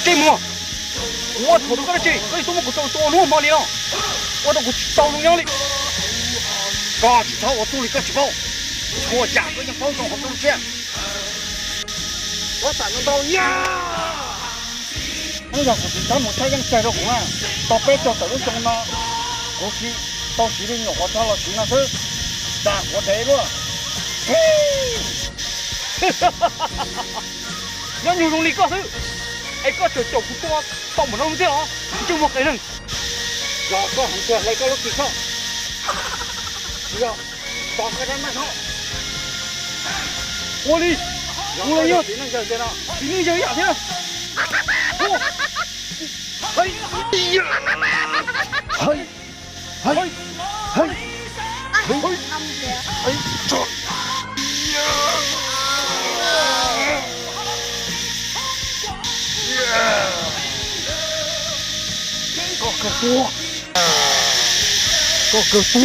这么，我偷着个这，可以说我不走多路毛里了，我都不到中央里。嘎，其他我肚里个几包，我价格要保证好多钱，我才能到呀。哎呀，我今天没太阳晒着红啊，到北角走中了，估计到西里我到了行了是，但我得了，嘿，哈哈哈哈哈！要牛肉里搞手，哎，搞这叫不多，到不能这了，就我个人，要搞很多来搞了几场，要打开他卖场，我哩，无论有谁能叫谁了，谁能叫亚天，我。嘿呀！嘿，嘿，嘿，嘿，嘿，这呀！搞个多，搞个多。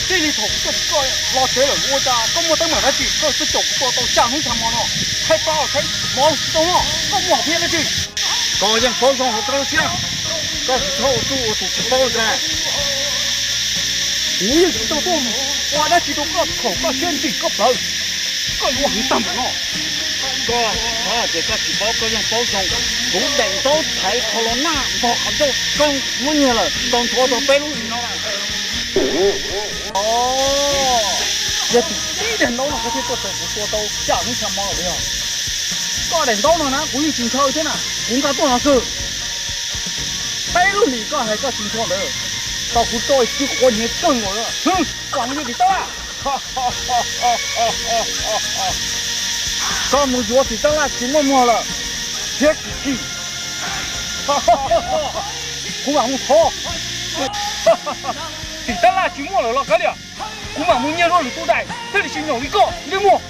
这里头这个老铁了，我家跟我等买了去，这是走不多到家门上毛了，太高太毛懂了，搞毛片了去。高兴高兴好高兴，这是头都吃饱了。我也知道多么，我那几多个口个选举个包，个我很淡薄了。个这个吃饱个样包装，不等到太好了那，我好像跟5年了，当拖到北路里了。哦，也1点到了，这些个都不说到家门上毛了的呀。2点到了呢，我已经超一天了。公家多少个？北路里个还个情况的，到湖多一过年等我了，哼，光有你到了，哈哈哈哈哈哈！刚没我你到了，听我么了，别急，哈哈哈哈！我往我跑，哈哈哈！你到了听我了了，哥的，我往我年肉里都在，这里是有一个，你我。